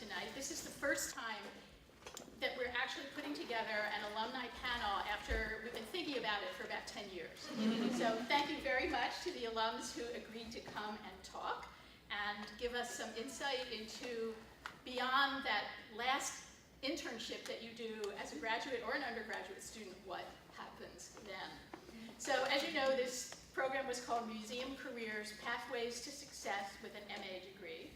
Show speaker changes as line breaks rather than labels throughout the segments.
tonight. This is the first time that we're actually putting together an alumni panel after we've been thinking about it for about 10 years. So thank you very much to the alums who agreed to come and talk and give us some insight into beyond that last internship that you do as a graduate or an undergraduate student, what happens then. So as you know, this program was called Museum Careers, Pathways to Success with an MA degree.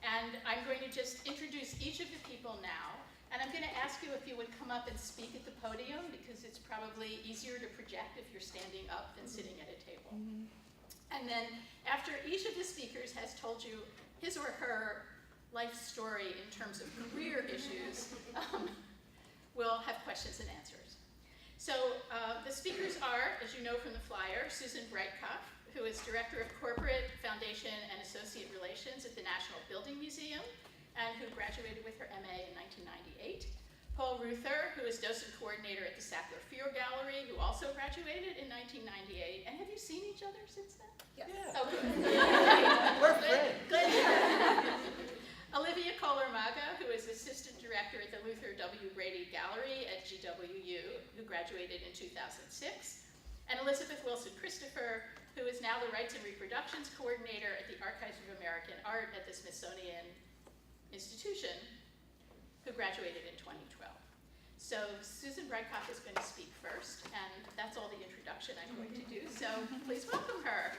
And I'm going to just introduce each of the people now. And I'm going to ask you if you would come up and speak at the podium, because it's probably easier to project if you're standing up than sitting at a table. And then after each of the speakers has told you his or her life story in terms of career issues, we'll have questions and answers. So the speakers are, as you know from the flyer, Susan Breitkopf, who is Director of Corporate, Foundation, and Associate Relations at the National Building Museum, and who graduated with her MA in 1998. Paul Ruther, who is Docent Coordinator at the Sackler-Fear Gallery, who also graduated in 1998. And have you seen each other since then?
Yeah.
Oh, good.
We're friends.
Good. Olivia Kohler-Maga, who is Assistant Director at the Luther W. Brady Gallery at GWU, who graduated in 2006. And Elizabeth Wilson-Christopher, who is now the Rights and Reproductions Coordinator at the Archives of American Art at the Smithsonian Institution, who graduated in 2012. So Susan Breitkopf is going to speak first, and that's all the introduction I'm going to do. So please welcome her.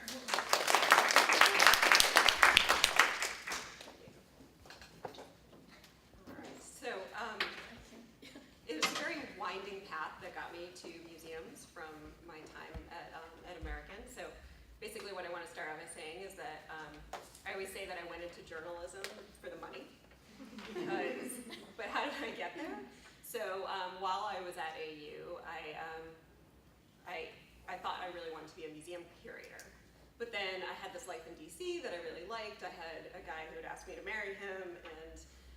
It was a very winding path that got me to museums from my time at American. So basically what I want to start out by saying is that I always say that I went into journalism for the money. But how did I get there? So while I was at AU, I thought I really wanted to be a museum curator. But then I had this life in DC that I really liked. I had a guy who had asked me to marry him, and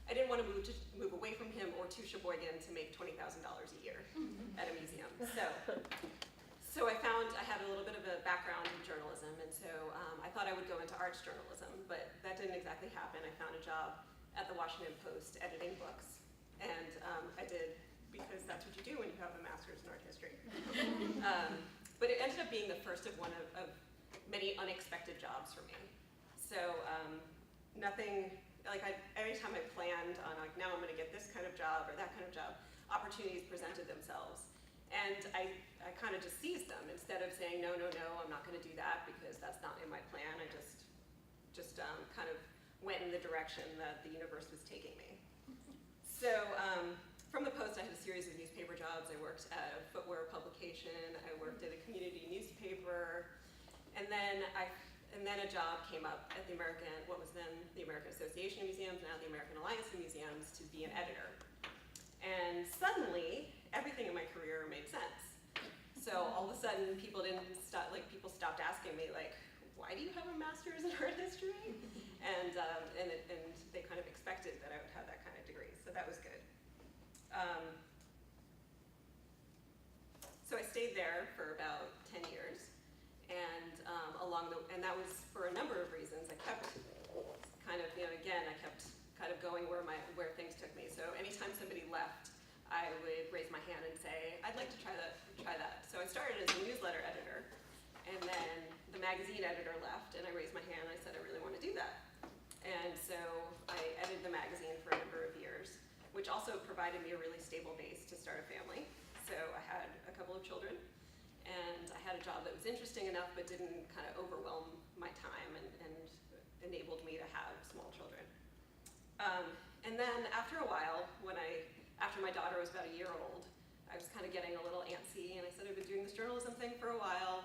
I didn't want to move away from him or to Sheboygan to make $20,000 a year at a museum. So I found I had a little bit of a background in journalism, and so I thought I would go into arts journalism, but that didn't exactly happen. I found a job at the Washington Post editing books, and I did because that's what you do when you have a master's in art history. But it ended up being the first of one of many unexpected jobs for me. So nothing. Every time I planned on now I'm going to get this kind of job or that kind of job, opportunities presented themselves. And I kind of just seized them instead of saying, no, I'm not going to do that because that's not in my plan. I just kind of went in the direction that the universe was taking me. So from the Post, I had a series of newspaper jobs. I worked at a footwear publication. I worked at a community newspaper. And then a job came up at what was then the American Association of Museums, now the American Alliance of Museums, to be an editor. And suddenly, everything in my career made sense. So all of a sudden, people stopped asking me, why do you have a master's in art history? And they kind of expected that I would have that kind of degree, so that was good. So I stayed there for about 10 years. And that was for a number of reasons. I kept kind of, I kept kind of going where things took me. So anytime somebody left, I would raise my hand and say, I'd like to try that. So I started as a newsletter editor, and then the magazine editor left, and I raised my hand and I said, I really want to do that. And so I edited the magazine for a number of years, which also provided me a really stable base to start a family. So I had a couple of children. And I had a job that was interesting enough but didn't kind of overwhelm my time and enabled me to have small children. And then after a while, after my daughter was about a year old, I was kind of getting a little antsy, and I said I've been doing this journalism thing for a while.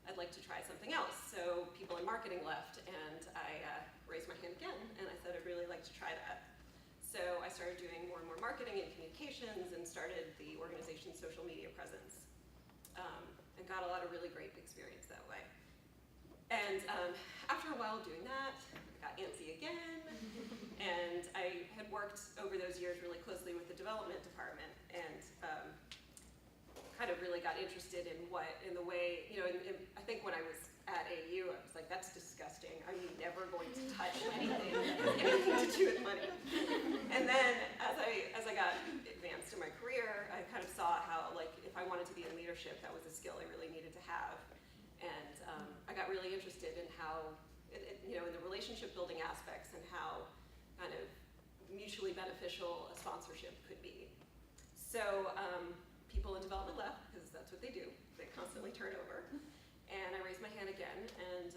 I'd like to try something else. So people in marketing left, and I raised my hand again, and I said I'd really like to try that. So I started doing more and more marketing and communications and started the organization's social media presence. And got a lot of really great experience that way. And after a while doing that, I got antsy again, and I had worked over those years really closely with the development department, and kind of really got interested in the way, I think when I was at AU, I was like, that's disgusting. I'm never going to touch anything to do with money. And beneficial a sponsorship could be. So people in development left, because that's what they do. They constantly turn over. And I raised my hand again, and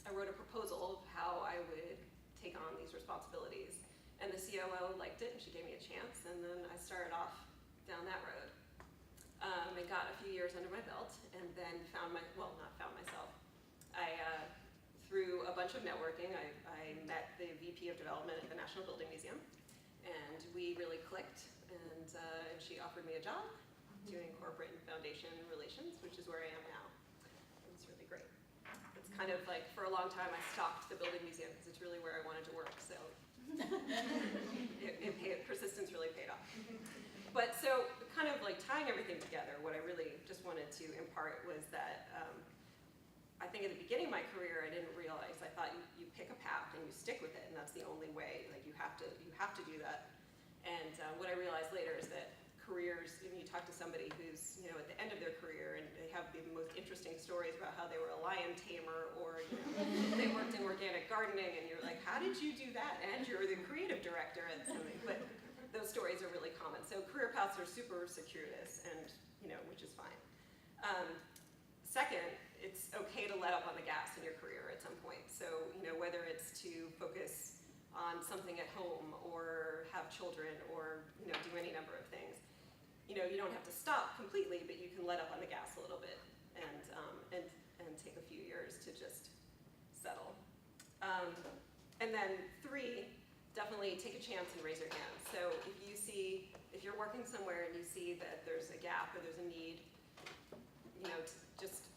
I wrote a proposal of how I would take on these responsibilities. And the COO liked it, and she gave me a chance, and then I started off down that road. I got a few years under my belt, and then not found myself. Through a bunch of networking, I met the VP of Development at the National Building Museum, and we really clicked, and she offered me a job doing corporate and foundation relations, which is where I am now. It's really great. It's kind of like, for a long time, I stalked the Building Museum because it's really where I wanted to work, so persistence really paid off. But so, kind of like tying everything together, what I really just wanted to impart was that I think at the beginning of my career, I didn't realize. I thought you pick a path and you stick with it, and that's the only way. Like you have to do that. And what I realized later is that careers, when you talk to somebody who's at the end of their career and they have the most interesting stories about how they were a lion tamer or they worked in organic gardening, and you're like, how did you do that? And you're the creative director at something. But those stories are really common. So career paths are super circuitous, and which is fine. Second, it's okay to let up on the gas in your career at some point. So, whether it's to focus on something at home or have children or, do any number of things. You don't have to stop completely, but you can let up on the gas a little bit and take a few years to just settle. And then 3, definitely take a chance and raise your hand. So if you're working somewhere and you see that there's a gap or there's a need, just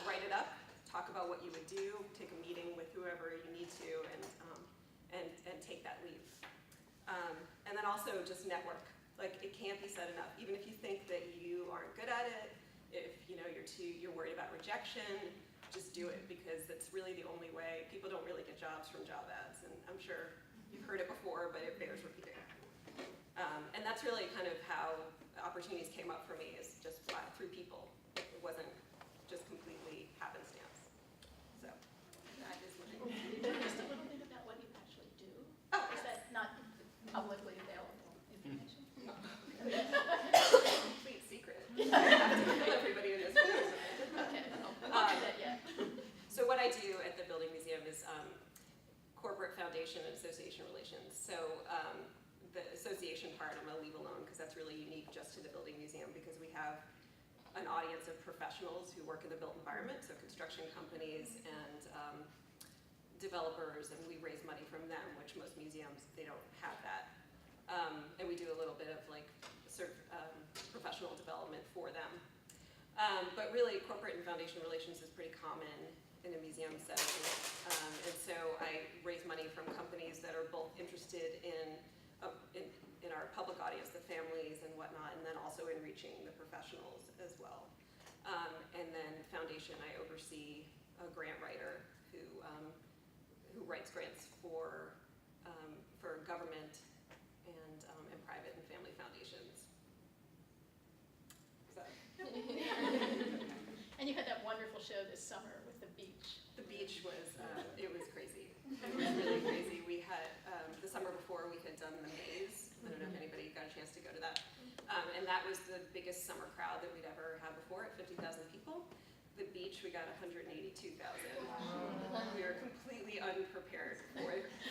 write it up, talk about what you would do, take a meeting with whoever you need to, and take that leap. And then also just network. Like, it can't be said enough. Even if you think that you aren't good at it, if you're worried about rejection, just do it, because that's really the only way. People don't really get jobs from job ads, and I'm sure you've heard it before, but it bears repeating. And that's really kind of how opportunities came up for me, is just through people. It wasn't just completely happenstance. So that is my.
Just a little bit about what you actually do.
Oh,
Is that not publicly available information?
Complete secret. I have to kill everybody in this room.
Okay, I'll do that yet.
So what I do at the Building Museum is corporate foundation and association relations. So the association part I'm going to leave alone, because that's really unique just to the Building Museum, because we have an audience of professionals who work in the built environment, so construction companies and developers, and we raise money from them, which most museums, they don't have that. And we do a little bit of professional development for them. But really, corporate and foundation relations is pretty common in a museum setting. And so I raise money from companies that are both interested in our public audience, the families and whatnot, and then also in reaching the professionals as well. And then foundation, I oversee a grant writer who writes grants for government and private and family foundations. So.
And you had that wonderful show this summer with the beach.
The beach was, it was crazy. It was really crazy. We had, the summer before, we had done the maze. I don't know if anybody got a chance to go to that. And that was the biggest summer crowd that we'd ever had before, at 50,000 people. The beach, we got 182,000. We were completely unprepared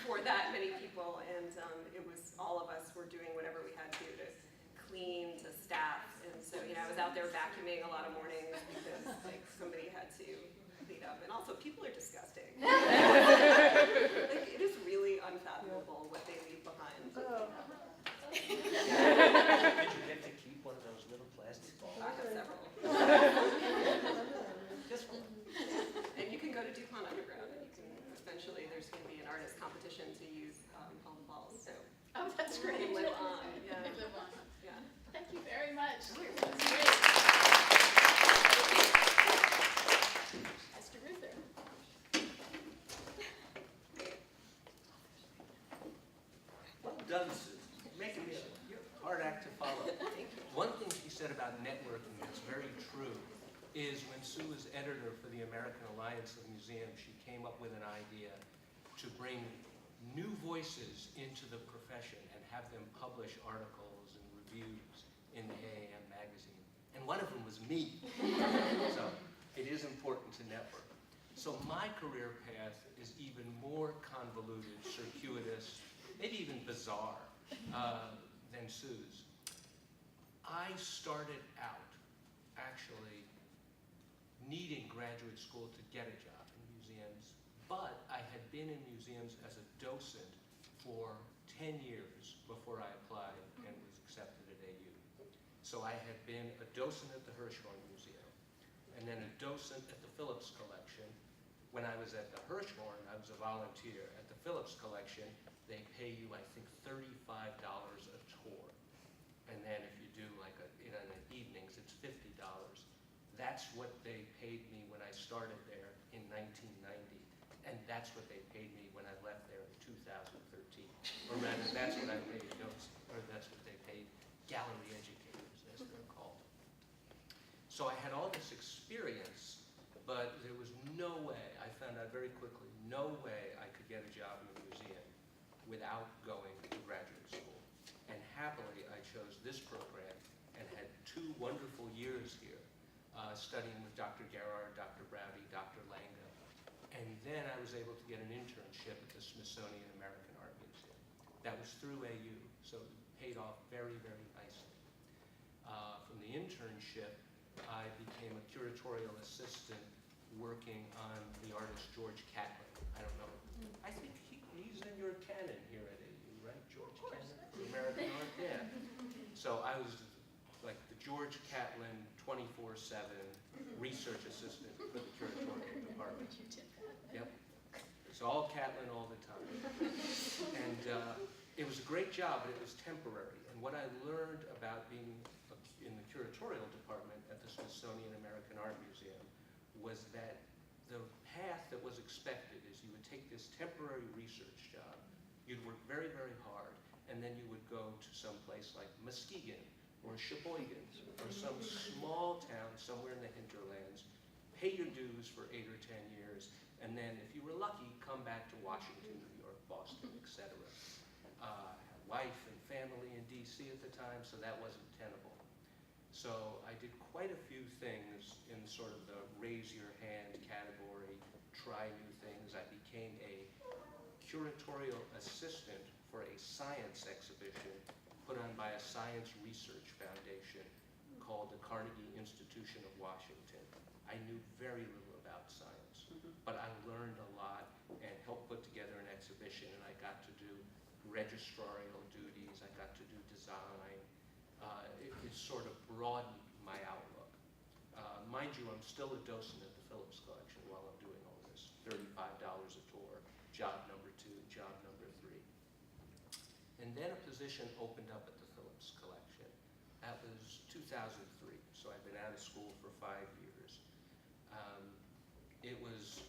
for that many people, and it was, all of us were doing whatever we had to clean, to staff, and so, I was out there vacuuming a lot of mornings because, somebody had to clean up, and also, people are disgusting. It is really unfathomable what they leave behind.
Did you get to keep one of those little plastic balls?
I have several.
Just one.
And you can go to DuPont Underground, and you can, eventually, there's going to be an artist competition to use all the balls, so.
Oh, that's great.
They live on, yeah.
They live on.
Yeah.
Thank you very much.
Oh, you're
That's great. Mr. Ruther.
Well done, Sue. Making me a hard act to follow. One thing she said about networking that's very true is when Sue was editor for the American Alliance of Museums, she came up with an idea to bring new voices into the profession and have them publish articles and reviews in the AAM magazine. And one of them was me. So it is important to network. So my career path is even more convoluted, circuitous, maybe even bizarre than Sue's. I started out actually needing graduate school to get a job in museums, but I had been in museums as a docent for 10 years before I applied and was accepted at AU. So I had been a docent at the Hirshhorn Museum, and then a docent at the Phillips Collection. When I was at the Hirshhorn, I was a volunteer. At the Phillips Collection, they pay you, I think, $35 a tour. And then if you do like in the evenings, it's $50. That's what they paid me when I started there in 1990. And that's what they paid me when I left there in 2013. Or rather, that's what I paid that's what they paid gallery educators, as they're called. So I had all this experience, but there was no way, I found out very quickly, no way I could get a job in a museum without going to graduate school. And happily, I chose this program and had 2 wonderful years here, studying with Dr. Gerard, Dr. Browdy, Dr. Langa. And then I was able to get an internship at the Smithsonian American Art Museum. That was through AU, so it paid off very, very nicely. From the internship, I became a curatorial assistant working on the artist George Catlin. I don't know. I think he's in your canon here at AU, right? George Catlin, American art, yeah. So I was like the George Catlin 24/7 research assistant for the curatorial department. Yep. It's all Catlin all the time. And it was a great job, but it was temporary. And what I learned about being in the curatorial department at the Smithsonian American Art Museum was that the path that was expected is you would take this temporary research job, you'd work very, very hard, and then you would go to some place like Muskegon or Sheboygan or some small town somewhere in the hinterlands, pay your dues for 8 or 10 years, and then if you were lucky, come back to Washington, New York, Boston, etc. I had a wife and family in DC at the time, so that wasn't tenable. So I did quite a few things in sort of the raise your hand category, try new things. I became a curatorial assistant for a science exhibition put on by a science research foundation called the Carnegie Institution of Washington. I knew very little about science, but I learned a lot and helped put together an exhibition, and I got to do registrarial duties, I got to do design. It sort of broadened my outlook. Mind you, I'm still a docent at the Phillips Collection while I'm doing all this. $35 a tour, job number 2, job number 3. And then a position opened up at the Phillips Collection. That was 2003, so I've been out of school for 5 years. It was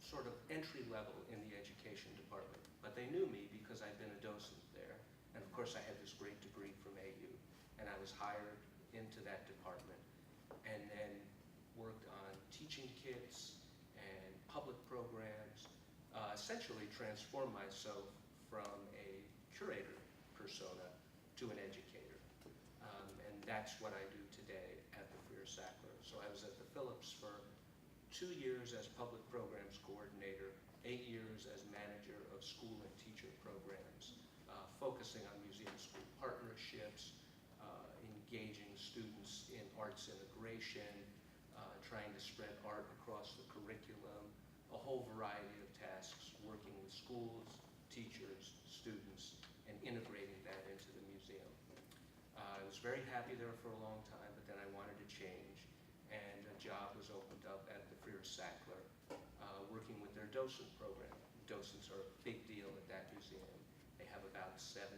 sort of entry level in the education department, but they knew me because I'd been a docent there. And of course I had this great degree from AU, and I was hired into that department and then worked on teaching kits and public programs, essentially transformed myself from a curator persona to an educator. And that's what I do today at the Freer-Sackler. So I was at the Phillips for 2 years as public programs coordinator, 8 years as manager of school and teacher programs, focusing on museum-school partnerships, engaging students in arts integration, trying to spread art across the curriculum, a whole variety of tasks, working with schools, teachers, students, and integrating that into the museum. I was very happy there for a long time, but then I wanted to change, and a job was opened up at the Freer-Sackler, working with their docent program. Docents are a big deal at that museum. They have about 70.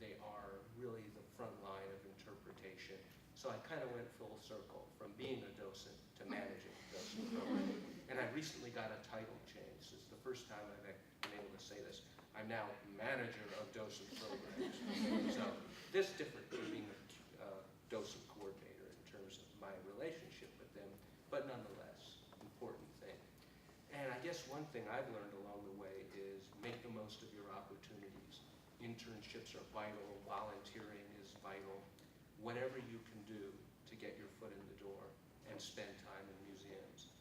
They are really the front line of interpretation. So I kind of went full circle from being a docent to managing the docent program. And I recently got a title change. This is the first time I've been able to say this. I'm now manager of docent programs. So this is different from being a docent coordinator in terms of my relationship with them, but nonetheless, important thing. And I guess one thing I've learned along the way internships are vital, volunteering is vital. Whatever you can do to get your foot in the door and spend time in museums.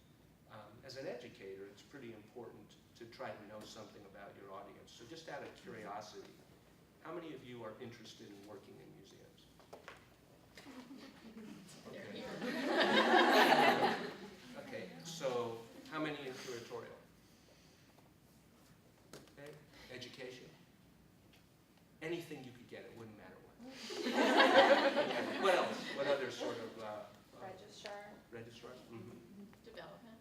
As an educator, it's pretty important to try to know something about your audience. So just out of curiosity, how many of you are interested in working in museums? Okay. Okay, so how many in curatorial? Okay, education? Anything you could get, it wouldn't matter what. What else? What other sort of
Registrar.
registrar? Mm-hmm.
Development.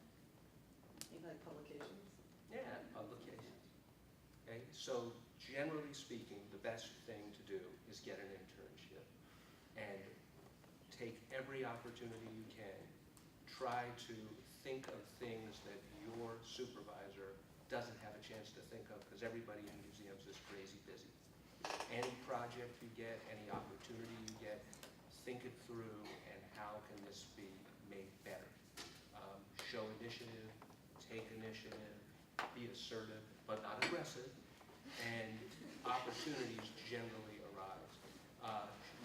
Maybe like publications.
Yeah, publications. Okay, so generally speaking, the best thing to do is get an internship and take every opportunity you can. Try to think of things that your supervisor doesn't have a chance to think of, because everybody in museums is crazy busy. Any project you get, any opportunity you get, think it through and how can this be made better. Show initiative, take initiative, be assertive but not aggressive, and opportunities generally arise.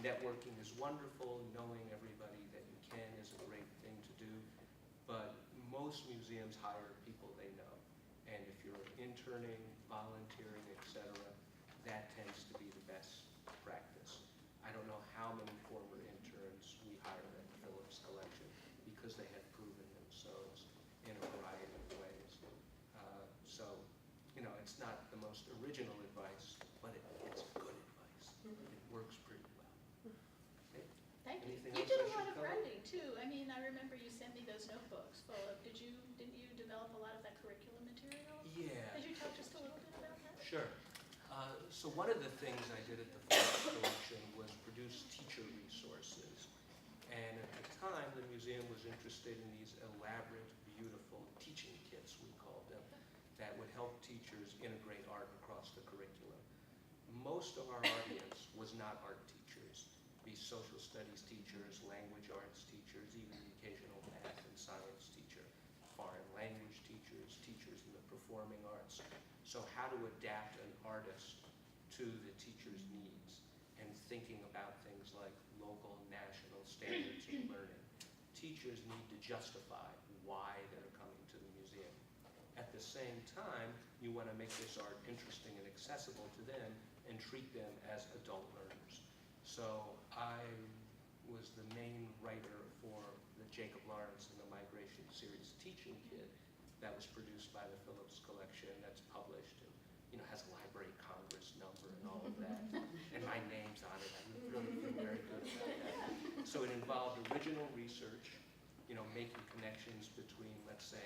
Networking is wonderful, knowing everybody that you can is a great thing to do, but most museums hire people they know. And if you're interning, volunteering, etc., that tends to be the best practice. I don't know how many former interns we hired at the Phillips Collection because they had proven themselves in a variety of ways. So, you know, it's not the most original advice, but it's good advice. It works pretty well. Okay.
Thank you.
Anything
You
else
did
I
a lot
should
of
cover?
writing too. I mean, I remember you sent me those notebooks full of, didn't you develop a lot of that curriculum material?
Yeah.
Could you tell just a little bit about that?
Sure. So one of the things I did at the Phillips Collection was produce teacher resources. And at the time, the museum was interested in these elaborate, beautiful teaching kits, we called them, that would help teachers integrate art across the curriculum. Most of our audience was not art teachers. These social studies teachers, language arts teachers, even the occasional math and science teacher, foreign language teachers, teachers in the performing arts. So how to adapt an artist to the teacher's needs and thinking about things like local, national standards of learning. Teachers need to justify why they're coming to the museum. At the same time, you want to make this art interesting and accessible to them and treat them as adult learners. So I was the main writer for the Jacob Lawrence and the Migration Series teaching kit that was produced by the Phillips Collection, that's published, and you know, has a Library of Congress number and all of that, and my name's on it. I really feel very good about that. So it involved original research, you know, making connections between, let's say,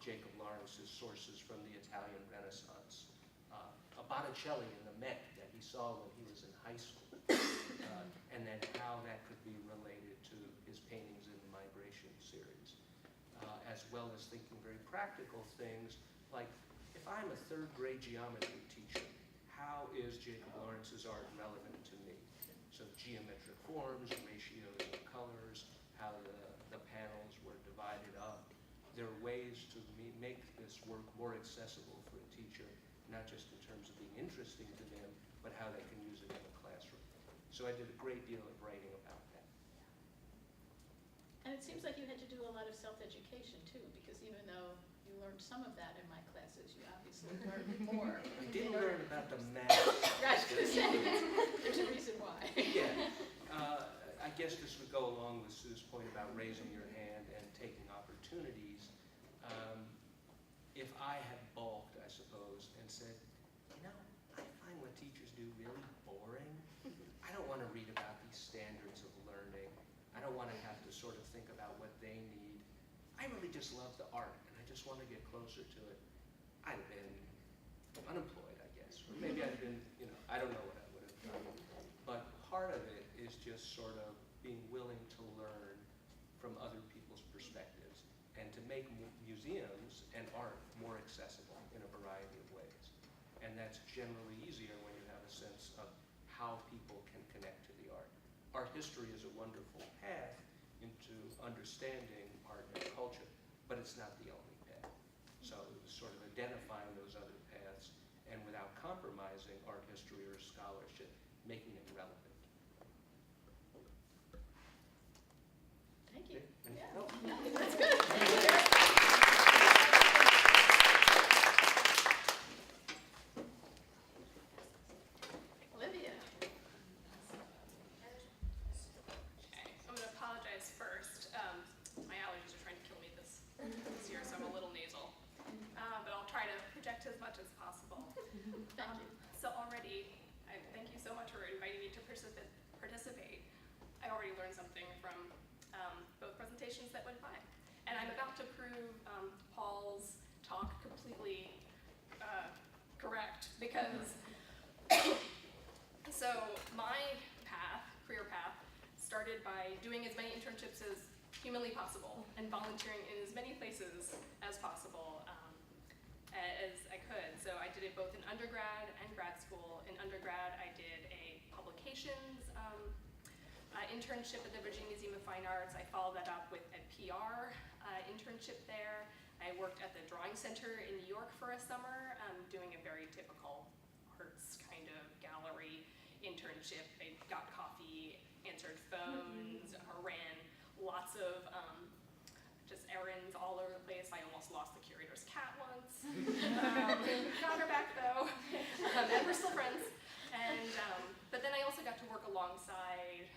Jacob Lawrence's sources from the Italian Renaissance, a Botticelli in the Met that he saw when he was in high school, and then how that could be related to his paintings in the Migration Series, as well as thinking very practical things like, if I'm a third grade geometry teacher, how is Jacob Lawrence's art relevant to me? So geometric forms, ratios of colors, how the panels were divided up. There are ways to make this work more accessible for a teacher, not just in terms of being interesting to them, but how they can use it in the classroom. So I did a great deal of writing about that.
And it seems like you had to do a lot of self-education too, because even though you learned some of that in my classes, you obviously learned more.
I didn't learn about the math.
Right, there's a reason why.
Yeah. I guess this would go along with Sue's point about raising your hand and taking opportunities. If I had balked, I suppose, and said, you know, I find what teachers do really boring. I don't want to read about these standards of learning. I don't want to have to sort of think about what they need. I really just love the art, and I just want to get closer to it. I'd have been unemployed, I guess. Or maybe I'd been, you know, I don't know what I would have done. But part of it is just sort of being willing to learn from other people's perspectives and to make museums and art more accessible in a variety of ways. And that's generally easier when you have a sense of how people can connect to the art. Art history is a wonderful path into understanding art and culture, but it's not the only path. So it was sort of identifying those other paths and without compromising popularizing art history or scholarship, making it relevant.
Thank you.
And-
Yeah.
oh,
That's good. Olivia.
Okay, I'm going to apologize first. My allergies are trying to kill me this year, so I'm a little nasal. But I'll try to project as much as possible.
Thank you.
So already, thank you so much for inviting me to participate. I already learned something from both presentations that went by. And I'm about to prove Paul's talk completely correct, because so my career path, started by doing as many internships as humanly possible and volunteering in as many places as possible as I could. So I did it both in undergrad and grad school. In undergrad, I did a publications internship at the Virginia Museum of Fine Arts. I followed that up with a PR internship there. I worked at the Drawing Center in New York for a summer, doing a very typical arts kind of gallery internship. I got coffee, answered phones, ran lots of just errands all over the place. I almost lost the curator's cat once. Got her back though, and we're still friends. And but then I also got to work alongside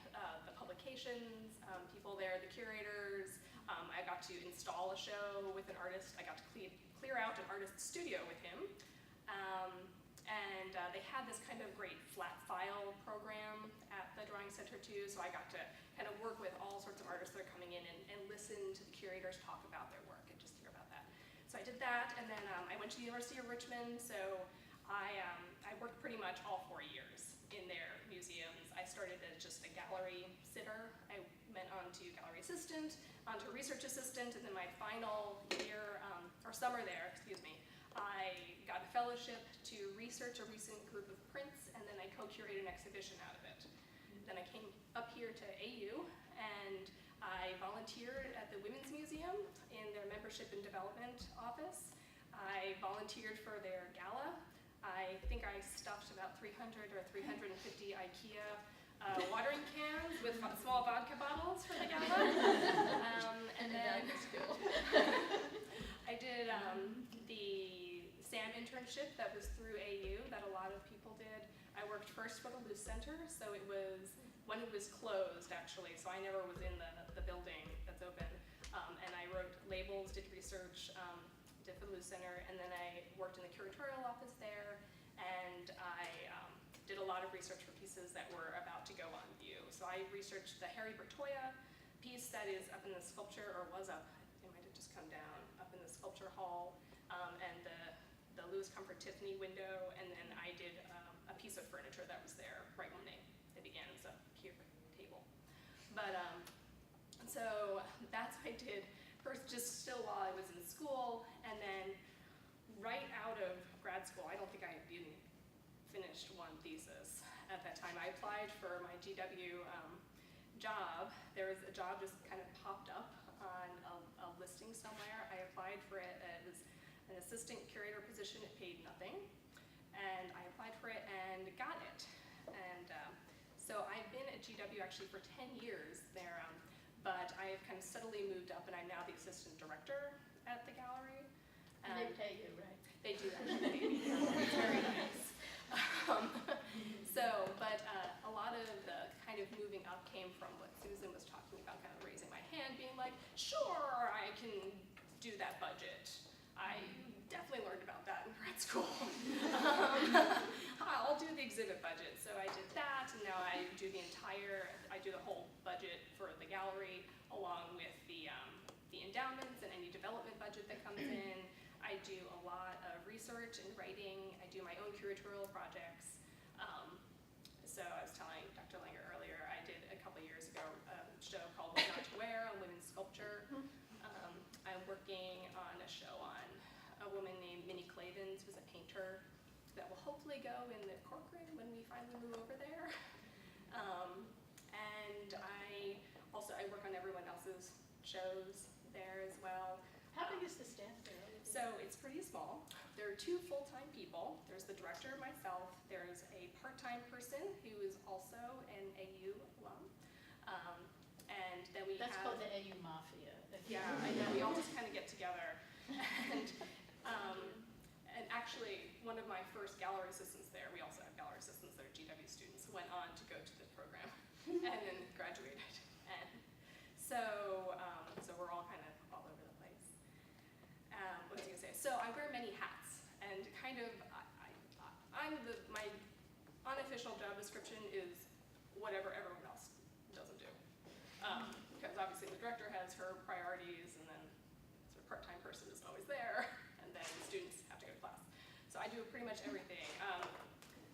the publications people there, the curators. I got to install a show with an artist. I got to clear out an artist studio with him. And they had this kind of great flat file program at the Drawing Center too, so I got to kind of work with all sorts of artists that are coming in and listen to the curators talk about their work and just hear about that. So I did that, and then I went to the University of Richmond, so I worked pretty much all 4 years in their museums. I started as just a gallery sitter. I went on to gallery assistant, on to research assistant, and then my final year, or summer there, excuse me, I got a fellowship to research a recent group of prints, and then I co-curated an exhibition out of it. Then I came up here to AU, and I volunteered at the Women's Museum in their Membership and Development office. I volunteered for their gala. I think I stuffed about 300 or 350 IKEA watering cans with small vodka bottles for the gala. And then I did the SAM internship that was through AU that a lot of people did. I worked first for the Luce Center, so it was when it was closed actually, so I never was in the building that's open. And I wrote labels, did research, did for the Luce Center, and then I worked in the curatorial office there, and I did a lot of research for pieces that were about to go on view. So I researched the Harry Bertoia piece that is up in the sculpture, or was up, it might have just come down, up in the sculpture hall, and the Louis Comfort Tiffany window, and then I did a piece of furniture that was there right when they began. It was a cute table. But so that's what I did first, just still while I was in school, and then right out of grad school, I don't think I even finished one thesis at that time. I applied for my GW job. There was a job just kind of popped up on a listing somewhere. I applied for it. It was an assistant curator position. It paid nothing. And I applied for it and got it. And so I've been at GW actually for 10 years there, but I've kind of steadily moved up, and I'm now the assistant director at the gallery.
And they pay you, right?
They do actually pay me. It's very nice. But a lot of the kind of moving up came from what Susan was talking about, kind of raising my hand, being like, sure, I can do that budget. I definitely learned about that in grad school. I'll do the exhibit budget. So I did that, and now I do the whole budget for the gallery, along with the endowments and any development budget that comes in. I do a lot of research and writing. I do my own curatorial projects. So I was telling Dr. Langer earlier, I did a couple years ago a show called What Not to Wear on women's sculpture. I'm working on a show on a woman named Minnie Clavens, who's a painter, that will hopefully go in the Corcoran when we finally move over there. And I work on everyone else's shows there as well.
How big is the staff there?
So it's pretty small. There are 2 full-time people. There's there's the director, myself, there's a part-time person who is also an AU alum, and then we
That's
have...
called the AU Mafia.
Yeah, I know, we all just kind of get together. And actually, one of my first gallery assistants there, we also have gallery assistants that are GW students, went on to go to the program and then graduated. And so, so we're all kind of all over the place. What was I gonna say? So I wear many hats, and kind of, my unofficial job description is whatever everyone else doesn't do. Because obviously the director has her priorities, and then sort of part-time person isn't always there, and then students have to go to class. So I do pretty much everything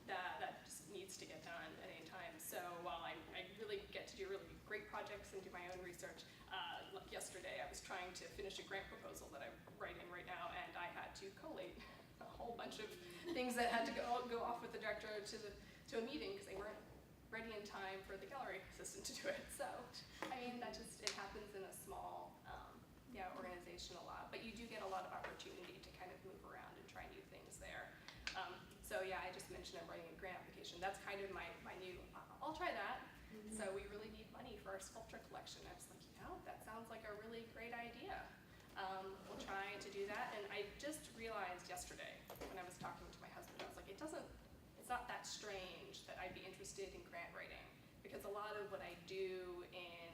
that just needs to get done at any time. So while I really get to do really great projects and do my own research, like yesterday I was trying to finish a grant proposal that I'm writing right now, and I had to collate a whole bunch of things that had to go off with the director to a meeting because they weren't ready in time for the gallery assistant to do it. So, I mean, it happens in a small organization a lot, but you do get a lot of opportunity to kind of move around and try new things there. So yeah, I just mentioned I'm writing a grant application. That's kind of my new, I'll try that. Mm-hmm. So we really need money for our sculpture collection. I was like, that sounds like a really great idea. We'll try to do that. And I just realized yesterday when I was talking to my husband, I was like, it's not that strange that I'd be interested in grant writing, because a lot of what I do in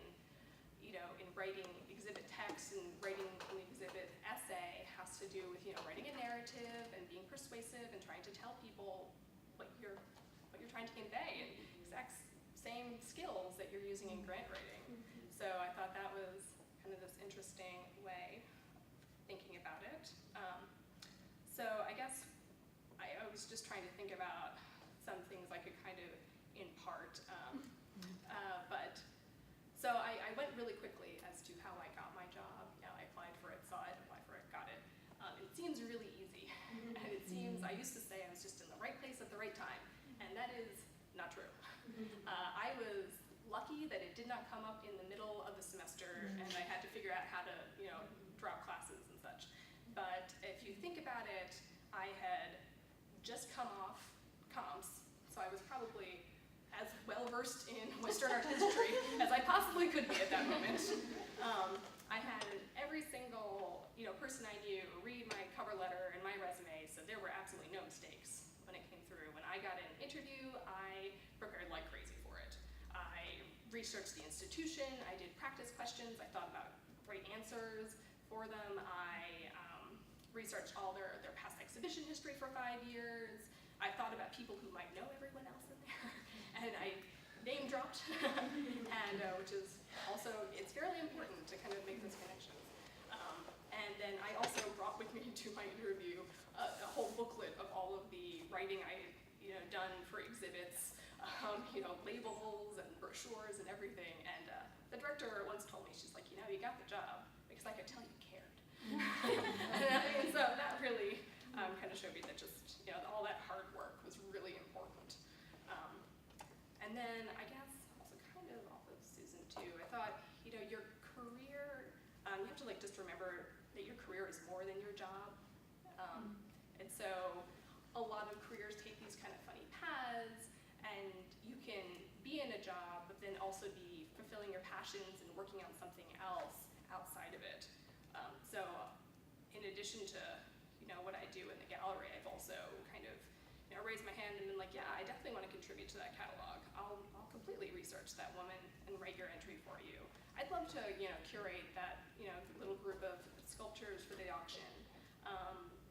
writing exhibit text and writing an exhibit essay has to do with, writing a narrative and being persuasive and trying to tell people what you're trying to convey, and exact same skills that you're using in grant writing. So I thought that was kind of this interesting way of thinking about it. So I guess I was just trying to think about some things I could kind of impart. So I went really quickly as to how I got my job. I applied for it, saw it, applied for it, got it. It seems really easy. And it seems, I used to say I was just in the right place at the right time. And that is not true. I was lucky that it did not come up in the middle of the semester and I had to figure out how to, drop classes and such. But if you think about it, I had just come off comps, so I was probably as well-versed in Western art history as I possibly could be at that moment. I had every single person I knew read my cover letter and my resume, so there were absolutely no mistakes when it came through. When I got an interview, I prepared like crazy for it. I researched the institution, I did practice questions, I thought about great answers for them. I researched all their past exhibition history for 5 years. I thought about people who might know everyone else in there, and I name dropped, and which is also, it's fairly important to kind of make those connections. And then I also brought with me to my interview a whole booklet of all of the writing I had done for exhibits, labels and brochures and everything. And the director once told me, she's like, you got the job because I could tell you cared. And so that really kind of showed me that just all that hard work was really important. And then I guess also kind of off of Susan too, I thought your career, you have to just remember that your career is more than your job. And so a lot of careers take these kind of funny paths, and you can be in a job but then also be fulfilling your passions and working on something else outside of it. So in addition to what I do in the gallery, I've also kind of raised my hand and been like, yeah, I definitely want to contribute to that catalog. I'll completely research that woman and write your entry for you. I'd love to curate that little group of sculptures for the auction.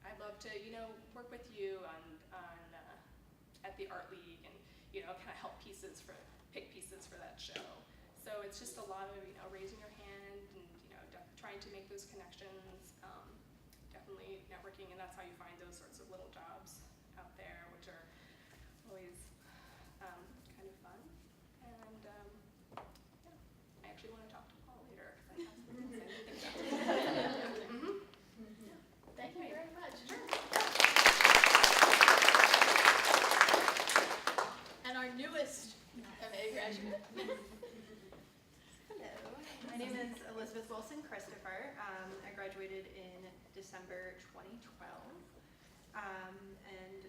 I'd love to work with you on at the Art League and kind of help pick pieces for that show. So it's just a lot of raising your hand and trying to make those connections. Definitely networking, and that's how you find those sorts of little jobs out there, which are always kind of fun. And I actually want to talk to Paul later because I have some things I think about.
Thank you very much.
Sure.
And our newest MA graduate.
Hello, my name is Elizabeth Wilson Christopher. I graduated in December 2012. And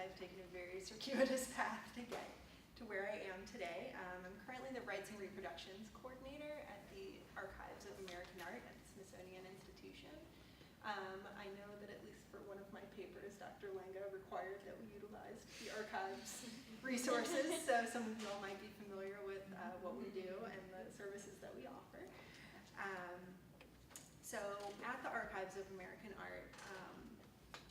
I've taken a very circuitous path to get to where I am today. I'm currently the Rights and Reproductions Coordinator at the Archives of American Art at the Smithsonian Institution. I know that at least for one of my papers, Dr. Lenga required that we utilized the archives resources, so some of you all might be familiar with what we do and the services that we offer. So at the Archives of American Art,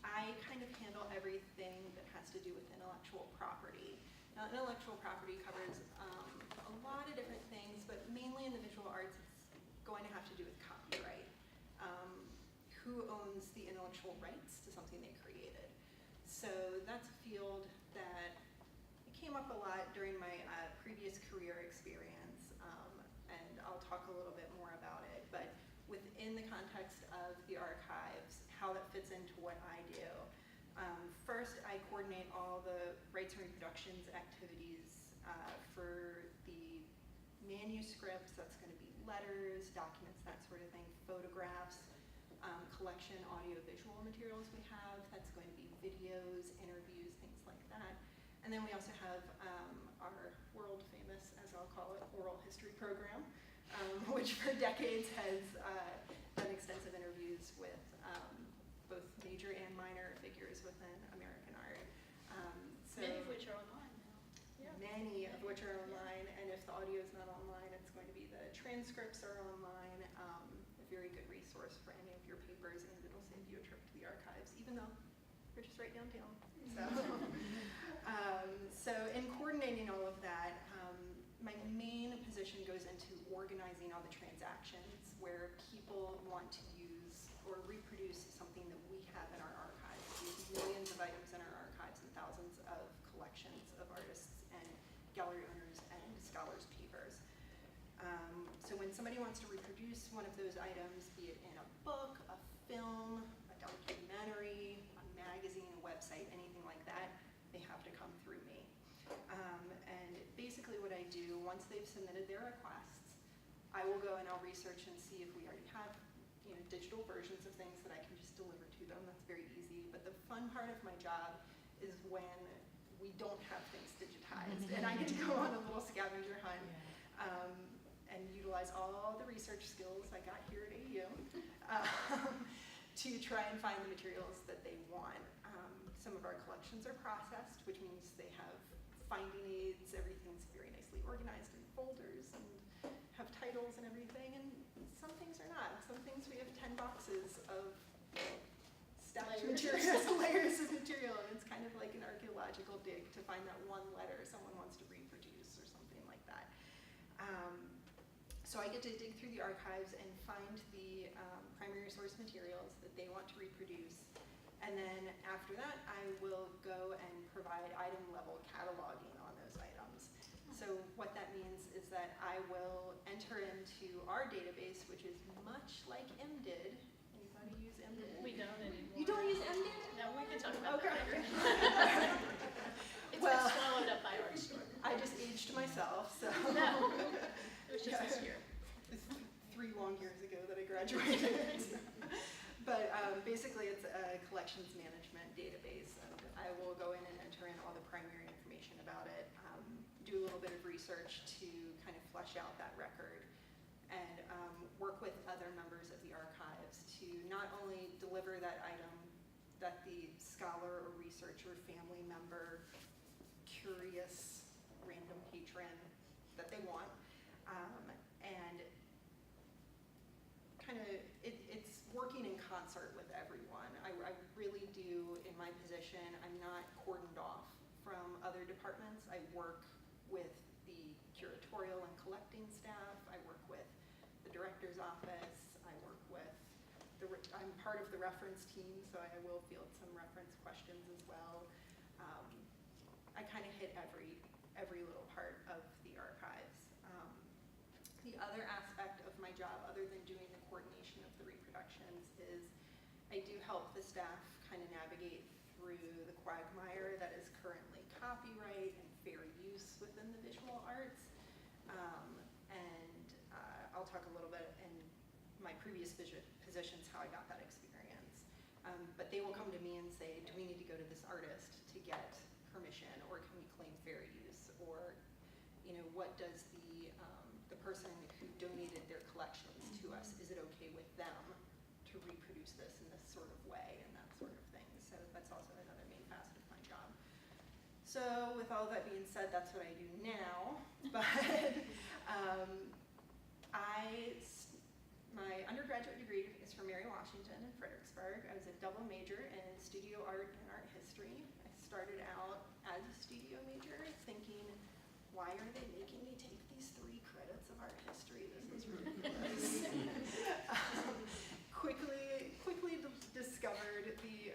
I kind of handle everything that has to do with intellectual property. Now, intellectual property covers a lot of different things, but mainly in the visual arts, it's going to have to do with copyright. Who owns the intellectual rights to something they created? So that's a field that came up a lot during my previous career experience, and I'll talk a little bit more about it. But within the context of the archives, how that fits into what I do. First, I coordinate all the rights and reproductions activities for the manuscripts. That's going to be letters, documents, that sort of thing, photographs, collection, audio-visual materials we have. That's going to be videos, interviews, things like that. And then we also have our world-famous, as I'll call it, oral history program, which for decades has done extensive interviews with both major and minor figures within American art.
Many of which are online now. Yeah.
Many of which are online, and if the audio is not online, it's going to be the transcripts are online. A very good resource for any of your papers, and it'll save you a trip to the archives, even though we're just right downtown. So, so in coordinating all of that, my main position goes into organizing all the transactions where people want to use or reproduce something that we have in our archives. We have millions of items in our archives and thousands of collections of artists and gallery owners and scholars' papers. So when somebody wants to reproduce one of those items, be it in a book, a film, a documentary, a magazine, a website, anything like that, they have to come through me. And basically what I do, once they've submitted their requests, I will go and I'll research and see if we already have digital versions of things that I can just deliver to them. That's very easy. But the fun part of my job is when we don't have things digitized and I get to go on a little scavenger hunt and utilize all the research skills I got here at AU to try and find the materials that they want. Some of our collections are processed, which means they have finding aids, everything's very nicely organized in folders and have titles and everything, and some things are not. Some things we have 10 boxes of stacked materials, layers of material, and it's kind of like an archaeological dig to find that one letter someone wants to reproduce or something like that. So I get to dig through the archives and find the primary source materials that they want to reproduce. And then after that, I will go and provide item level cataloging on those items. So what that means is that I will enter into our database, which is much like MDID. Anybody use MDID?
We don't anymore.
You don't use MDID?
No, we can talk about
Okay.
that later. It's
Well,
been swallowed up by our store.
I just aged myself, so.
No, it was just this year.
It's 3 long years ago that I graduated. But basically it's a collections management database. And I will go in and enter in all the primary information about it, do a little bit of research to kind of flesh out that record, and work with other members of the archives to not only deliver that item that the scholar or researcher, family member, curious, random patron that they want, and kind of, it's working in concert with everyone. I really do, in my position, I'm not cordoned off from other departments. I work with the curatorial and collecting staff. I work with the director's office. I work with I'm part of the reference team, so I will field some reference questions as well. I kind of hit every little part of the archives. The other aspect of my job, other than doing the coordination of the reproductions, is I do help the staff kind of navigate through the quagmire that is currently copyright and fair use within the visual arts. I'll talk a little bit in my previous positions how I got that experience. But they will come to me and say, do we need to go to this artist to get what does the person who donated their collections to us, is it okay with them to reproduce this in this sort of way and that sort of thing. So that's also another main facet of my job. So with all that being said, that's what I do now. But my undergraduate degree is from Mary Washington in Fredericksburg. I was a double major in studio art and art history. I started out as a studio major thinking, why are they making me take these 3 credits of art history? This is ridiculous. Quickly discovered the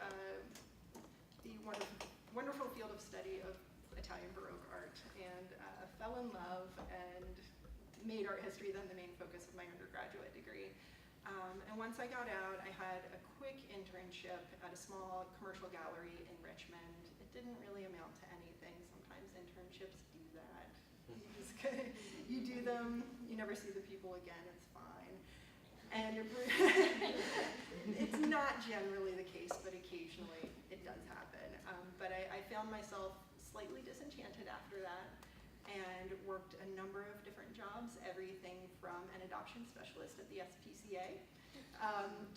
wonderful field of study of Italian Baroque art, and fell in love and made art history then the main focus of my undergraduate degree. And once I got out, I had a quick internship at a small commercial gallery in Richmond. It didn't really amount to anything. Sometimes internships do that. You do them, you never see the people again, it's fine. And it's not generally the case, but occasionally it does happen. But I found myself slightly disenchanted after that, and worked a number of different jobs, everything from an adoption specialist at the SPCA,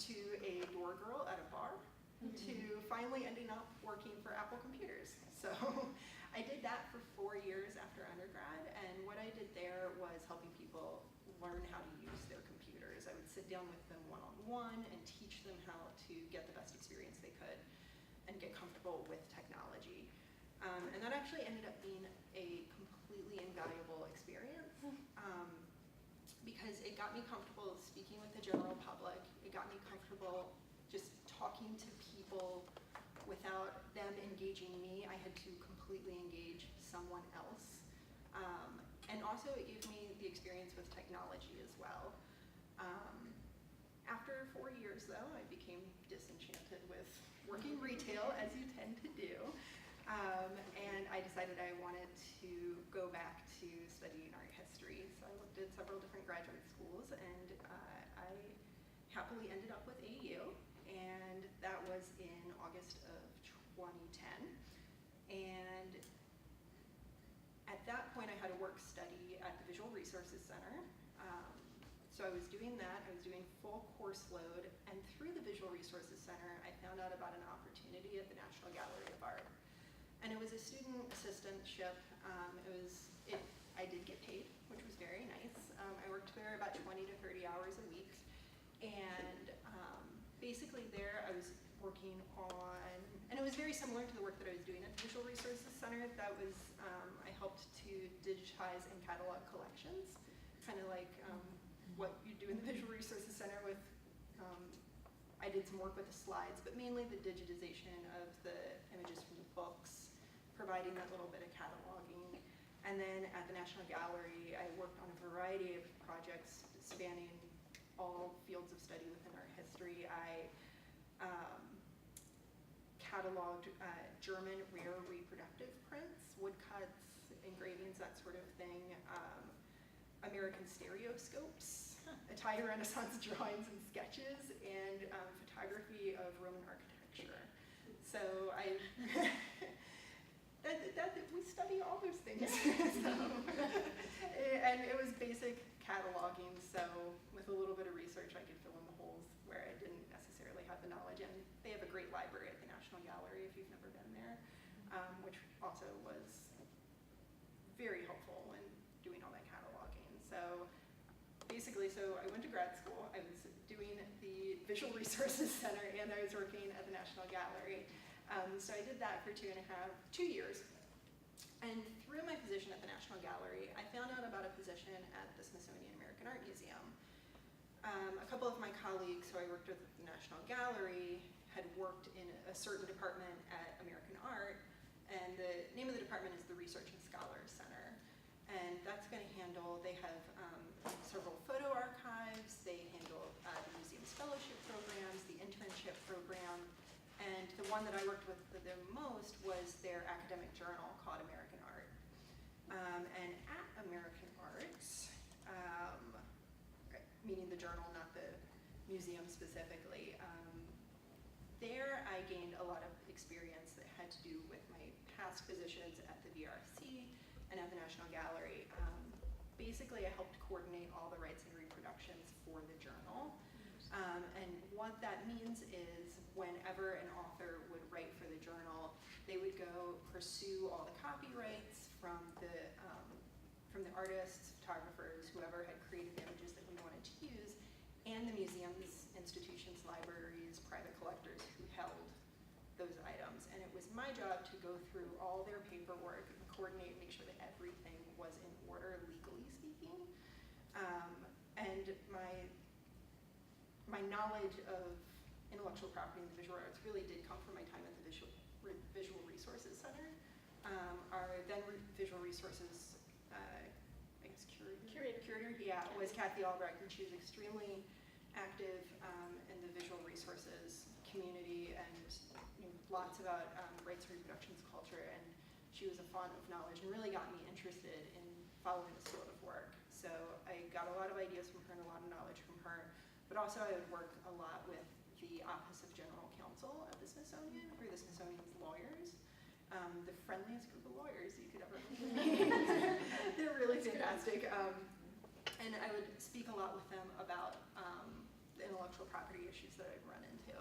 to a door girl at a bar, to finally ending up working for Apple Computers. So I did that for 4 years after undergrad, and what I did there was helping people learn how to use their computers. I would sit down with them one-on-one and teach them how to get the best experience they could and get comfortable with technology. And that actually ended up being a completely invaluable experience, because it got me comfortable speaking with the general public. It got me comfortable just talking to people without them engaging me. I had to completely engage someone else. And also it gave me the experience with technology as well. After 4 years though, I became disenchanted with working retail, as you tend to do. And I decided I wanted to go back to studying art history. So I looked at several different graduate schools, and I happily ended up with AU, and that was in August of 2010. And at that point, I had a work study at the Visual Resources Center. So I was doing that. I was doing full course load, and through the Visual Resources Center, I found out about an opportunity at the National Gallery of Art. And it was a student assistantship. I did get paid, which was very nice. I worked there about 20 to 30 hours a week. And basically there I was working on, and it was very similar to the work that I was doing at the Visual Resources Center. That was, I helped to digitize and catalog collections, kind of like what you do in the Visual Resources Center with, I did some work with the slides, but mainly the digitization of the images from the books, providing that little bit of cataloging. And then at the National Gallery, I worked on a variety of projects spanning all fields of study within art history. I cataloged German rare reproductive prints, woodcuts, engravings, that sort of thing, American stereoscopes, Italian Renaissance drawings and sketches, and photography of Roman architecture. So we study all those things. And it was basic cataloging, so with a little bit of research I could fill in the holes where I didn't necessarily have the knowledge. And they have a great library at the National Gallery if you've never been there, which also was very helpful in doing all that cataloging. So basically, I went to grad school. I was doing the Visual Resources Center, and I was working at the National Gallery. So I did that for 2 years. And through my position at the National Gallery, I found out about a position at the Smithsonian American Art Museum. A couple of my colleagues who I worked with at the National Gallery had worked in a certain department at American Art, and the name of the department is the Research and Scholars Center. And that's going to handle, they have several photo archives, they handle the museum's fellowship programs, the internship program, and the one that I worked with the most was their academic journal called American Art. And at American Art, meaning the journal, not the museum specifically, there I gained a lot of experience that had to do with my past positions at the VRC and at the National Gallery. Basically, I helped coordinate all the rights and reproductions for the journal. And what that means is whenever an author would write for the journal, they would go pursue all the copyrights from the artists, photographers, whoever had created the images that we wanted to use, and the museums, institutions, libraries, private collectors who held those items. And it was my job to go through all their paperwork and coordinate, make sure that everything was in order, legally speaking. And my knowledge of intellectual property and the visual arts really did come from my time at the Visual Resources Center. Our then Visual Resources, I guess curator, yeah, was Kathy Albrecht, and she was extremely active in the visual resources community and knew lots about rights and reproductions culture, and she was a font of knowledge and really got me interested in following this field of work. So I got a lot of ideas from her and a lot of knowledge from her, but also I would work a lot with the Office of General Counsel at the Smithsonian, who are the Smithsonian's lawyers. The friendliest group of lawyers you could ever meet. They're really fantastic. And I would speak a lot with them about the intellectual property issues that I'd run into.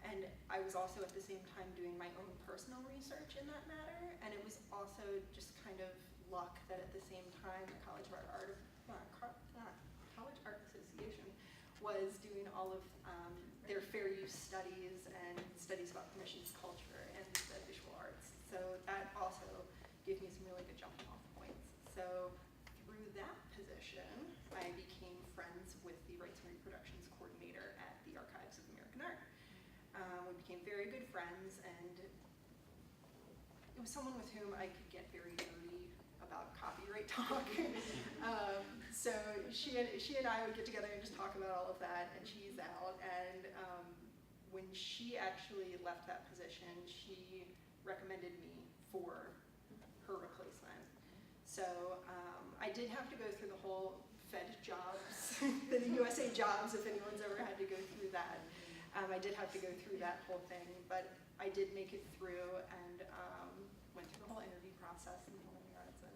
And I was also at the same time doing my own personal research in that matter, and it was also just kind of luck that at the same time the College Art Association was doing all of their fair use studies and studies about permissions culture and the visual arts. So that also gave me some really good jumping off points. So through that position, I became friends with the Rights and Reproductions Coordinator at the Archives of American Art. We became very good friends, and it was someone with whom I could get very nerdy about copyright talk. So she and I would get together and just talk about all of that, and she's out. And when she actually left that position, she recommended me for her replacement. So I did have to go through the whole Fed jobs, the USA jobs, if anyone's ever had to go through that. I did have to go through that whole thing, but I did make it through and went through the whole interview process in culinary arts, and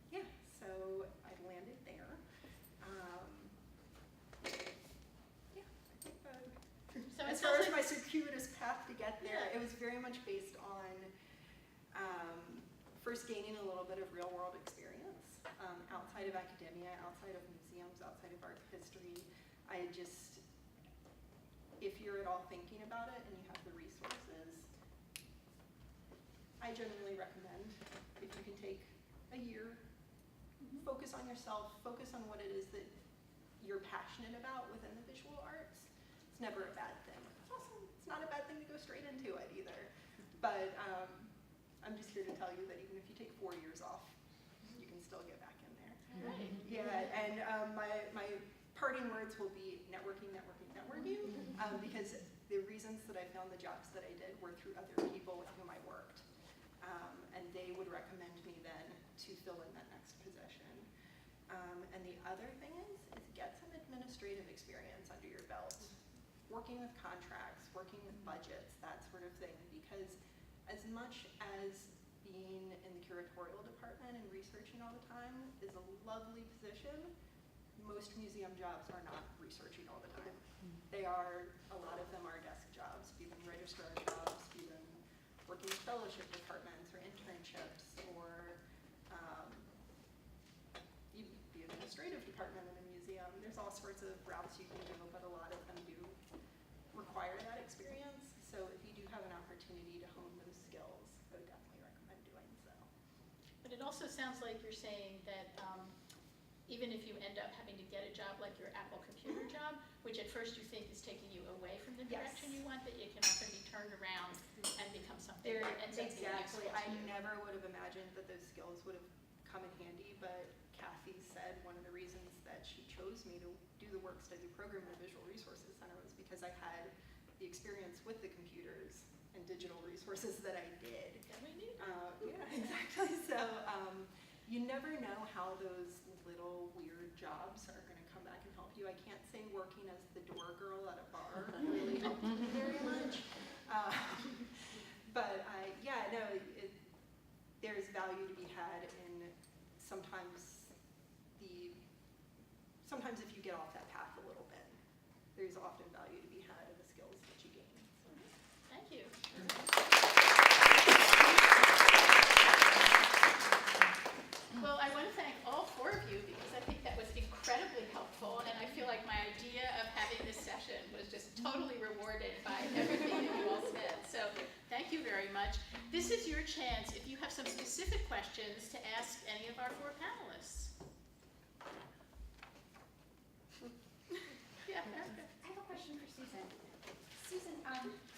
yeah, so I landed there. Yeah, I think
So it
as far
sounds
as
like
my circuitous path to get there,
Yeah.
it was very much based on first gaining a little bit of real world experience outside of academia, outside of museums, outside of art history. If you're at all thinking about it and you have the resources, I generally recommend if you can take a year, focus on yourself, focus on what it is that you're passionate about within the visual arts. It's never a bad thing. It's not a bad thing to go straight into it either. But I'm just here to tell you that even if you take 4 years off, you can still get back in there.
Right.
Yeah, and my parting words will be networking, networking, networking, because the reasons that I found the jobs that I did were through other people with whom I worked, and they would recommend me then to fill in that next position. And the other thing is get some administrative experience under your belt, working with contracts, working with budgets, that sort of thing, because as much as being in the curatorial department and researching all the time is a lovely position, most museum jobs are not researching all the time. They are, a lot of them are desk jobs, be them registrar jobs, be them working with fellowship departments or internships, or even the administrative department in a museum. There's all sorts of routes you can go, but a lot of them do require that experience. So if you do have an opportunity to hone those skills, I would definitely recommend doing so.
But it also sounds like you're saying that even if you end up having to get a job like your Apple computer job, which at first you think is taking you away from the
Yes.
direction you want, that it can often be turned around and become something
There,
that ends up being
exactly.
useful
I
to you.
never would have imagined that those skills would have come in handy, but Kathy said one of the reasons that she chose me to do the work study program at the Visual Resources Center was because I had the experience with the computers and digital resources that I did.
That we need.
Yeah, exactly. So you never know how those little weird jobs are going to come back and help you. I can't say working as the door girl at a bar really helped me very much. But there's value to be had in sometimes if you get off that path a little bit, there's often value to be had in the skills that you gain. So.
Thank you. Well, I want to thank all four of you because I think that was incredibly helpful, and I feel like my idea of having this session was just totally rewarded by everything that you all said. So thank you very much. This is your chance if you have some specific questions to ask any of our four panelists. Yeah, Erica.
I have a question for Susan. Susan,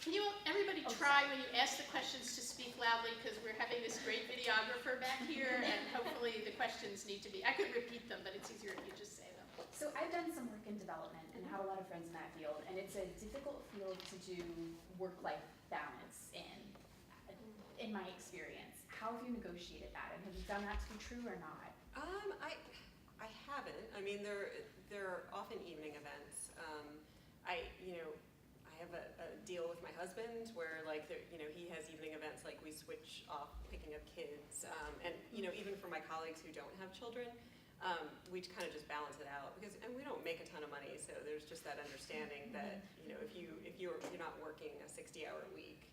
Can you everybody try when you ask the questions to speak loudly because we're having this great videographer back here and hopefully the questions need to be, I could repeat them, but it's easier if you just say them.
so I've done some work in development and have a lot of friends in that field, and it's a difficult field to do work-life balance in my experience. How have you negotiated that, and have you found that to be true or not?
I haven't. I mean, there are often evening events. I have a deal with my husband where, like, he has evening events, like we switch off picking up kids, and even for my colleagues who don't have children, we kind of just balance it out and we don't make a ton of money, so there's just that understanding that if you're not working a 60-hour week.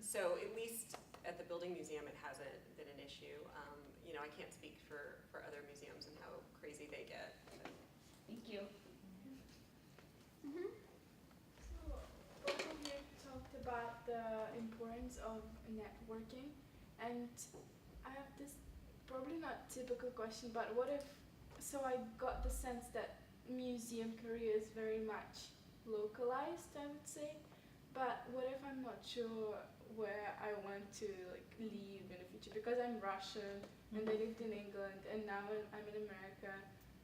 So at least at the Building Museum, it hasn't been an issue. I can't speak for other museums and how crazy they get. But.
Thank you.
Mm-hmm.
So, both of you talked about the importance of networking, and I have this probably not typical question, but what if, so I got the sense that museum career is very much localized, I would say, but what if I'm not sure where I want to live in the future, because I'm Russian and I lived in England and now I'm in America,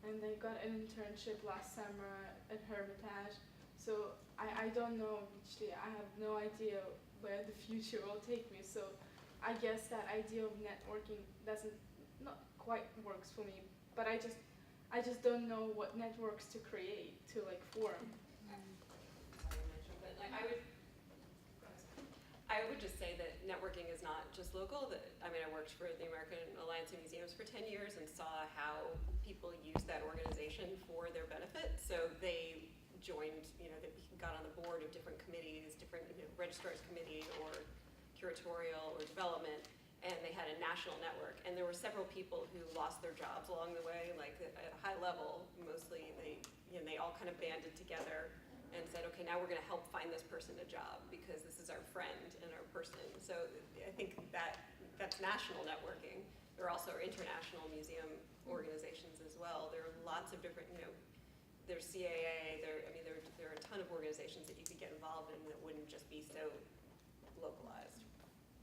and I got an internship last summer at Hermitage. So I don't know, actually, I have no idea where the future will take me. So I guess that idea of networking not quite works for me, but I just don't know what networks to create, to form.
I would just say that networking is not just local. I worked for the American Alliance of Museums for 10 years and saw how people use that organization for their benefit. So they joined, they got on the board of different committees, different registrar's committee or curatorial or development, and they had a national network. And there were several people who lost their jobs along the way, like at a high level, mostly they all kind of banded together and said, okay, now we're going to help find this person a job because this is our friend and our person. So I think that's national networking. There also are international museum organizations as well. There are lots of different, there's CAA, there are a ton of organizations that you could get involved in that wouldn't just be so localized.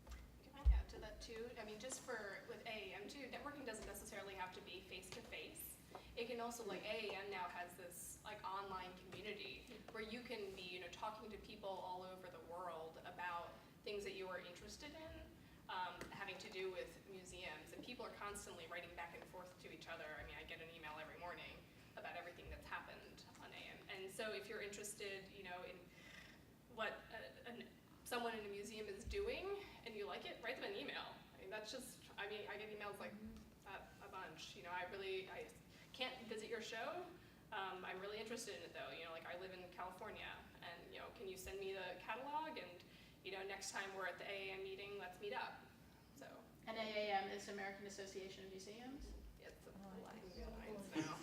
Can I add to that too? Just with AAM too, networking doesn't necessarily have to be face-to-face. It can also, AAM now has this online community where you can be, talking to people all over the world about things that you are interested in, having to do with museums. And people are constantly writing back and forth to each other. I get an email every morning about everything that's happened on AM. And so if you're interested, in what someone in a museum is doing and you like it, write them an email. That's just, I get emails like that a bunch. I can't visit your show. I'm really interested in it though. I live in California, and can you send me the catalog? And next time we're at the AAM meeting, let's meet up. So.
And AAM is American Association of Museums.
It's Alliance now.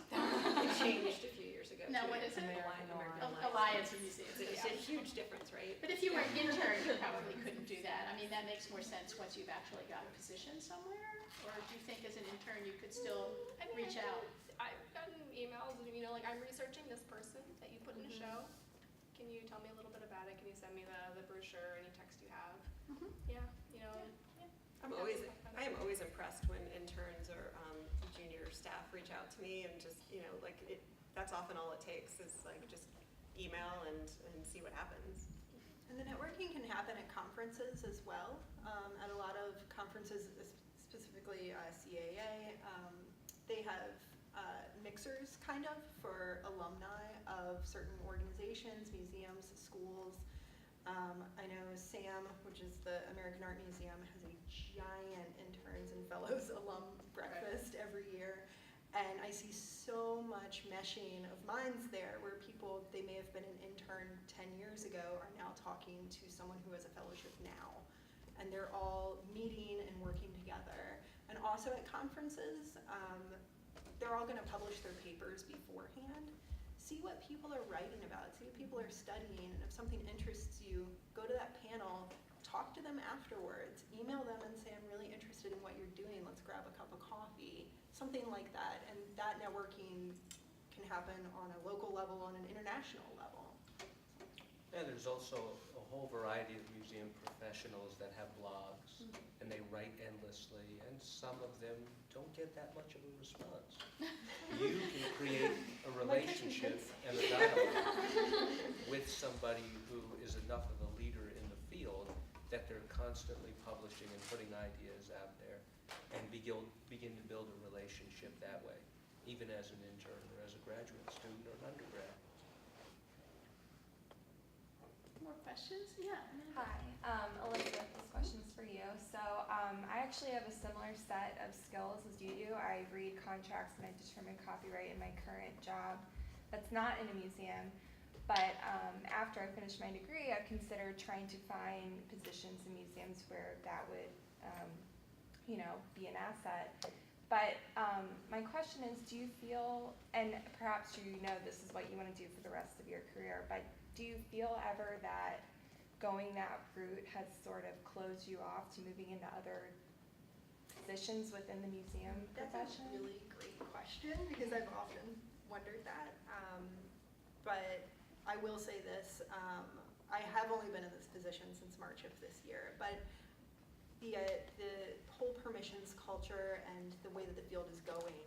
It changed a few years ago.
Now
too.
what is it?
American
Alliance of Museums.
It's a huge difference, right?
But if you were an intern, you probably couldn't do that. That makes more sense once you've actually got a position somewhere? Or do you think as an intern you could still reach out?
I've gotten emails, I'm researching this person that you put in a show. Can you tell me a little bit about it? Can you send me the brochure, any text you have?
Mm-hmm.
Yeah,
I am always impressed when interns or junior staff reach out to me and just, that's often all it takes is just email and see what happens.
And the networking can happen at conferences as well. At a lot of conferences, specifically CAA, they have mixers for alumni of certain organizations, museums, schools. I know Sam, which is the American Art Museum, has a giant interns and fellows alum breakfast every year. And I see so much meshing of minds there where people, they may have been an intern 10 years ago, are now talking to someone who has a fellowship now. And they're all meeting and working together. And also at conferences, they're all gonna publish their papers beforehand. See what people are writing about, see what people are studying, and if something interests you, go to that panel, talk to them afterwards, email them and say, I'm really interested in what you're doing, let's grab a cup of coffee, something like that. And that networking can happen on a local level, on an international level.
And there's also a whole variety of museum professionals that have blogs, and they write endlessly, and some of them don't get that much of a response. You can create a relationship and a dialogue with somebody who is enough of a leader in the field that they're constantly publishing and putting ideas out there, and begin to build a relationship that way, even as an intern or as a graduate student or an undergrad.
More questions? Yeah.
Hi, Elizabeth, this question's for you. So I actually have a similar set of skills as you do. I read contracts and I determine copyright in my current job. That's not in a museum, but after I finished my degree, I've considered trying to find positions in museums where that would, be an asset. But my question is, do you feel, and perhaps you know this is what you want to do for the rest of your career, but do you feel ever that going that route has sort of closed you off to moving into other positions within the museum profession?
That's a really great question because I've often wondered that. But I will say this, I have only been in this position since March of this year, but the whole permissions culture and the way that the field is going,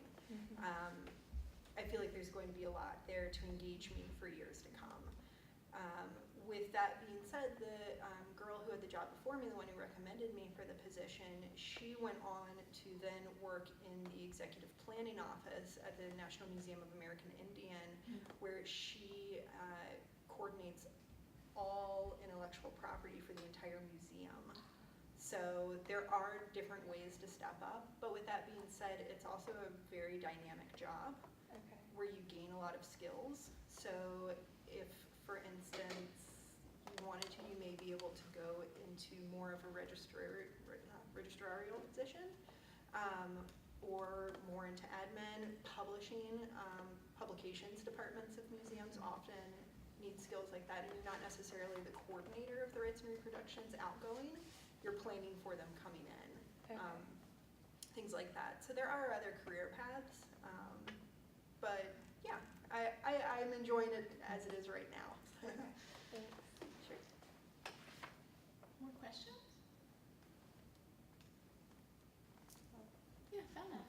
I feel like there's going to be a lot there to engage me for years to come. With that being said, the girl who had the job before me, the one who recommended me for the position, she went on to then work in the executive planning office at the National Museum of American Indian, where she coordinates all intellectual property for the entire museum. So there are different ways to step up, but with that being said, it's also a very dynamic job where you gain a lot of skills. So if, for instance, you wanted to, you may be able to go into more of a registrarial position, or more into admin, publishing. Publications departments of museums often need skills like that, and you're not necessarily the coordinator of the rights and reproductions outgoing, you're planning for them coming in. Things like that. So there are other career paths, but yeah, I'm enjoying it as it is right now. Sure.
More questions? Yeah, Fana.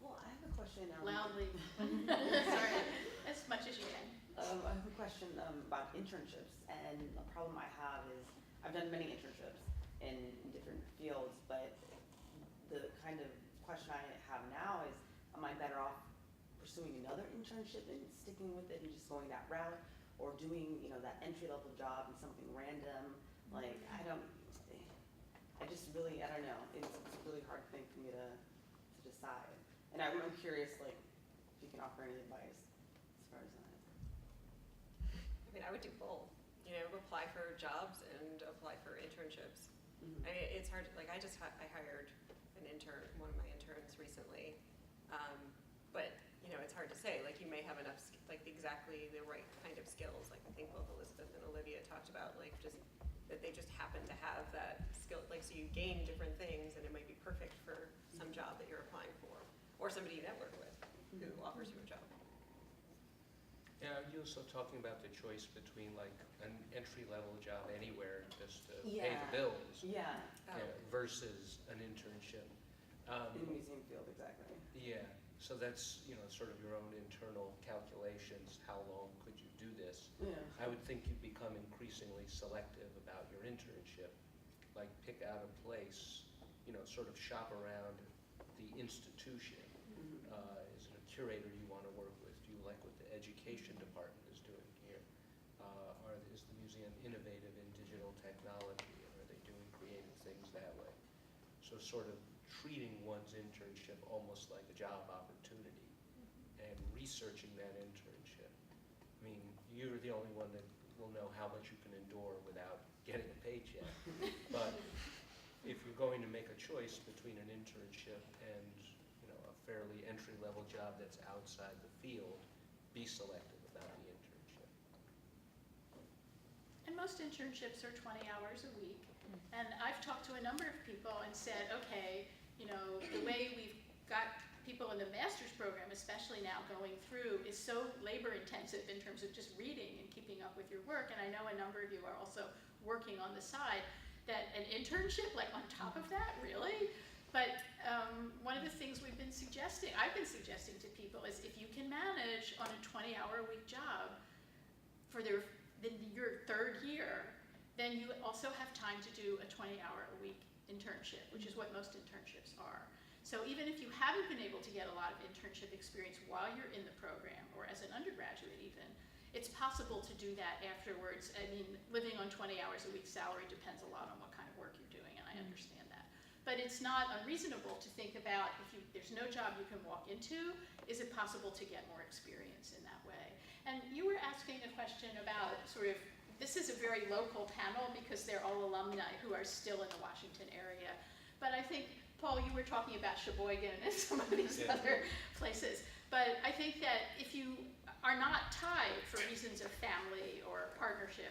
Well, I have a question.
Loudly. Sorry, as much as you can.
I have a question about internships, and a problem I have is I've done many internships in different fields, but the kind of question I have now is, am I better off pursuing another internship and sticking with it and just going that route, or doing, that entry-level job and something random? Like, I don't know. It's a really hard thing for me to decide. And I'm curious, like, if you can offer any advice as far as that.
I mean, I would do both. Apply for jobs and apply for internships. I mean, it's hard. Like, I hired an intern, one of my interns recently, but it's hard to say. Like, you may have enough, like, exactly the right kind of skills. Like, I think both Elizabeth and Olivia talked about, like, just that they just happen to have that skill. Like, so you gain different things, and it might be perfect for some job that you're applying for, or somebody you network with who offers you a job.
Yeah, are you also talking about the choice between like an entry-level job anywhere just to pay the bills versus an internship?
In the museum field, exactly.
Yeah, so that's sort of your own internal calculations. How long could you do this?
Yeah.
I would think you'd become increasingly selective about your internship. Like, pick out a place, sort of shop around the institution. Is it a curator you want to work with? Do you like what the education department is doing here? Is the museum innovative in digital technology, and are they doing creative things that way? So sort of treating one's internship almost like a job opportunity and researching that internship. I mean, you're the only one that will know how much you can endure without getting a paycheck. But if you're going to make a choice between an internship and a fairly entry-level job that's outside the field, be selective about the internship.
And most internships are 20 hours a week. And I've talked to a number of people and said, okay, the way we've got people in the master's program, especially now going through, is so labor intensive in terms of just reading and keeping up with your work. And I know a number of you are also working on the side, that an internship, like on top of that, really? But one of the things I've been suggesting to people is if you can manage on a 20-hour-a-week job for your third year, then you also have time to do a 20-hour-a-week internship, which is what most internships are. So even if you haven't been able to get a lot of internship experience while you're in the program, or as an undergraduate even, it's possible to do that afterwards. I mean, living on 20 hours a week salary depends a lot on what kind of work you're doing, and I understand that. But it's not unreasonable to think about, if there's no job you can walk into, is it possible to get more experience in that way? And you were asking a question about sort of, this is a very local panel because they're all alumni who are still in the Washington area. But I think, Paul, you were talking about Sheboygan and some of these other places. But I think that if you are not tied for reasons of family or partnership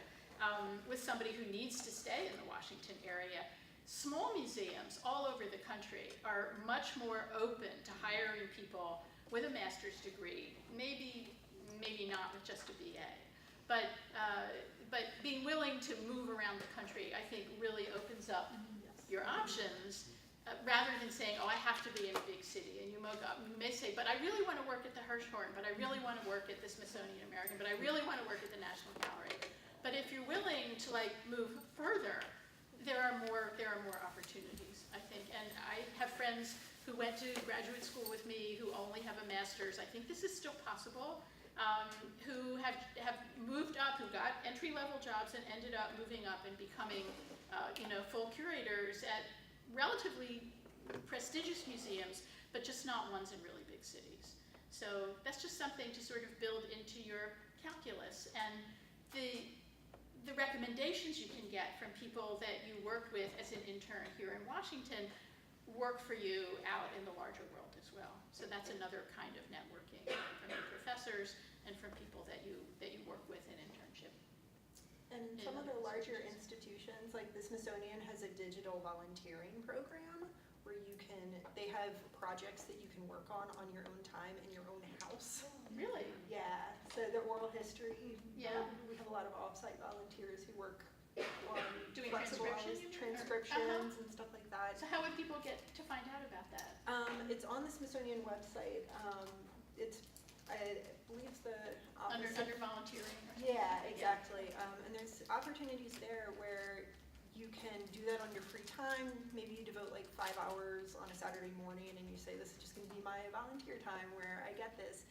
with somebody who needs to stay in the Washington area, small museums all over the country are much more open to hiring people with a master's degree, maybe not with just a BA. But being willing to move around the country, I think, really opens up your options, rather than saying, oh, I have to be in a big city. And you may say, but I really want to work at the Hirshhorn, but I really want to work at the Smithsonian American, but I really want to work at the National Gallery. But if you're willing to move further, there are more opportunities, I think. And I have friends who went to graduate school with me who only have a master's. I think this is still possible. Who have moved up, who got entry-level jobs and ended up moving up and becoming, full curators at relatively prestigious museums, but just not ones in really big cities. So that's just something to sort of build into your calculus. And the recommendations you can get from people that you worked with as an intern here in Washington work for you out in the larger world as well. So that's another kind of networking from your professors and from people that you work with in internship.
And some of the larger institutions, like the Smithsonian, has a digital volunteering program where they have projects that you can work on your own time in your own house.
Really?
Yeah, so the oral history.
Yeah.
We have a lot of off-site volunteers who work on
Doing
flexible hours, transcriptions and stuff like that.
So how would people get to find out about that?
It's on the Smithsonian website. I believe it's the office
Under volunteering? Or something?
Yeah, exactly. And there's opportunities there where you can do that on your free time. Maybe you devote 5 hours on a Saturday morning and you say, this is just going to be my volunteer time where I get this.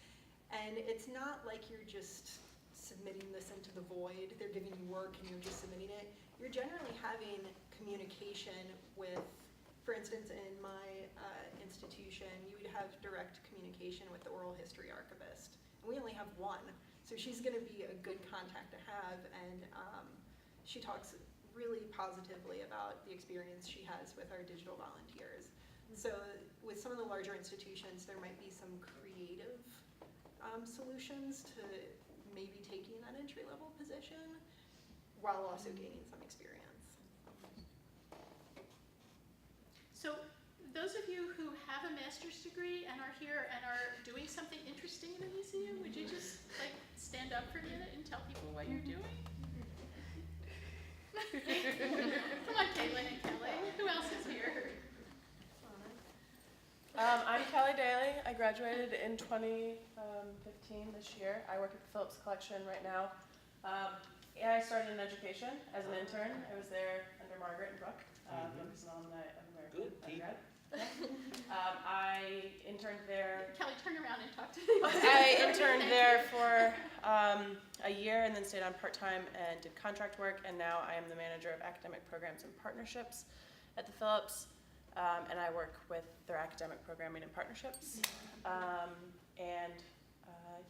And it's not like you're just submitting this into the void. They're giving you work and you're just submitting it. You're generally having communication with, for instance, in my institution, you would have direct communication with the oral history archivist. And we only have one. So she's going to be a good contact to have, and she talks really positively about the experience she has with our digital volunteers. So with some of the larger institutions, there might be some creative solutions to maybe taking that entry-level position while also gaining some experience. So those of you who have a master's degree and are here and are doing something interesting in a museum, would you just stand up for a minute and tell people what you're doing? Come on, Caitlin and Kelly. Who else is here?
I'm Kelly Daly. I graduated in 2015 this year. I work at the Phillips Collection right now. I started in education as an intern. I was there under Margaret and Brooke, focusing on the American undergrad. I interned there.
Kelly, turn around and talk to me.
I interned there for a year and then stayed on part-time and did contract work, and now I am the manager of academic programs and partnerships at the Phillips, and I work with their academic programming and partnerships.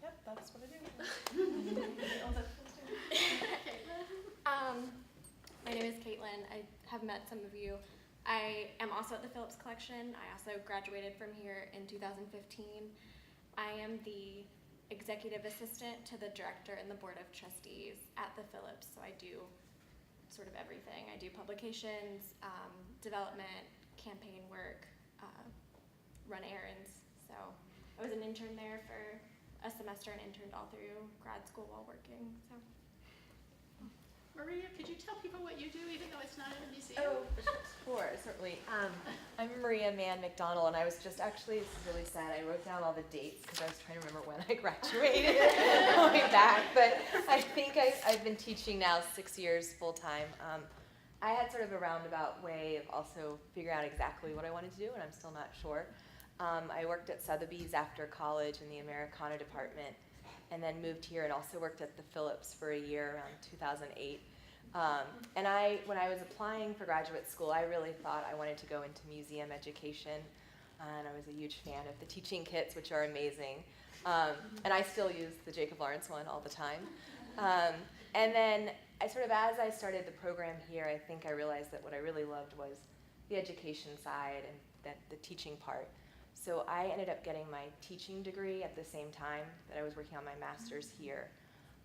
Yep, that's what I do.
My name is Caitlin. I have met some of you. I am also at the Phillips Collection. I also graduated from here in 2015. I am the executive assistant to the director and the board of trustees at the Phillips, so I do sort of everything. I do publications, development, campaign work, run errands. So I was an intern there for a semester and interned all through grad school while working. So.
Maria, could you tell people what you do, even though it's not in a museum?
Oh, sure, certainly. I'm Maria Mann McDonald, and I was just actually, this is really sad, I wrote down all the dates because I was trying to remember when I graduated going back, but I think I've been teaching now 6 years full time. I had sort of a roundabout way of also figuring out exactly what I wanted to do, and I'm still not sure. I worked at Sotheby's after college in the Americana department, and then moved here and also worked at the Phillips for a year around 2008. And when I was applying for graduate school, I really thought I wanted to go into museum education, and I was a huge fan of the teaching kits, which are amazing. And I still use the Jacob Lawrence one all the time. And then as I started the program here, I think I realized that what I really loved was the education side and the teaching part. So I ended up getting my teaching degree at the same time that I was working on my master's here.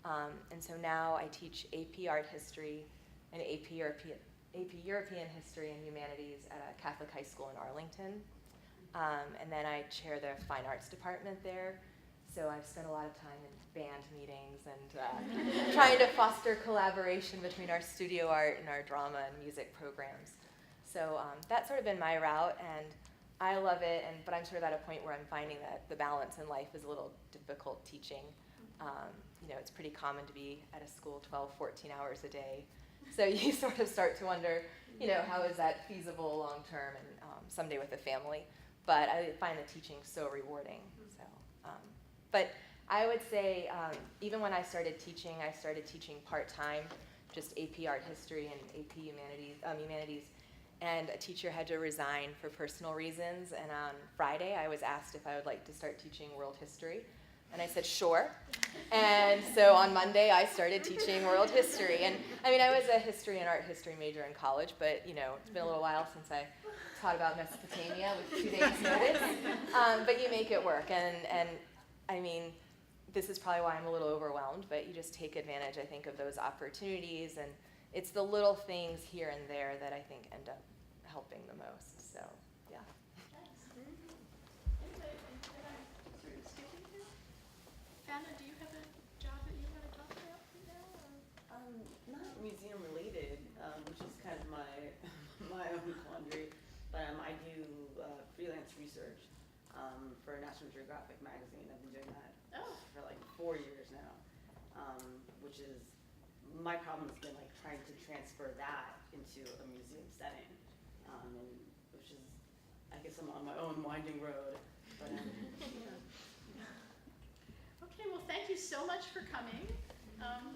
And so now I teach AP Art History and AP European History and Humanities at a Catholic high school in Arlington. And then I chair the Fine Arts department there. So I've spent a lot of time in band meetings and trying to foster collaboration between our studio art and our drama and music programs. So that's sort of been my route, and I love it, but I'm sort of at a point where I'm finding that the balance in life is a little difficult teaching. It's pretty common to be at a school 12, 14 hours a day. So you sort of start to wonder, how is that feasible long term and someday with a family? But I find the teaching so rewarding. So, but I would say even when I started teaching part-time, just AP Art History and AP Humanities. And a teacher had to resign for personal reasons, and on Friday I was asked if I would like to start teaching world history, and I said sure. And so on Monday I started teaching world history, and I was a history and art history major in college, but it's been a little while since I taught about Mesopotamia with 2 days notice, but you make it work, and this is probably why I'm a little overwhelmed, but you just take advantage, I think, of those opportunities, and it's the little things here and there that I think end up helping the most. So, yeah.
Thanks. Anyway, sort of skipping here. Anna, do you have a job that you want to talk about now?
Not museum related, which is kind of my own quandary, but I do freelance research for National Geographic magazine. I've been doing that for like 4 years now, which is my problem has been like trying to transfer that into a museum setting, and which is, I guess I'm on my own winding road. But
Okay, well, thank you so much for coming.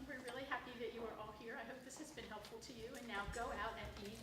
We're really happy that you are all here. I hope this has been helpful to you. And now go out and eat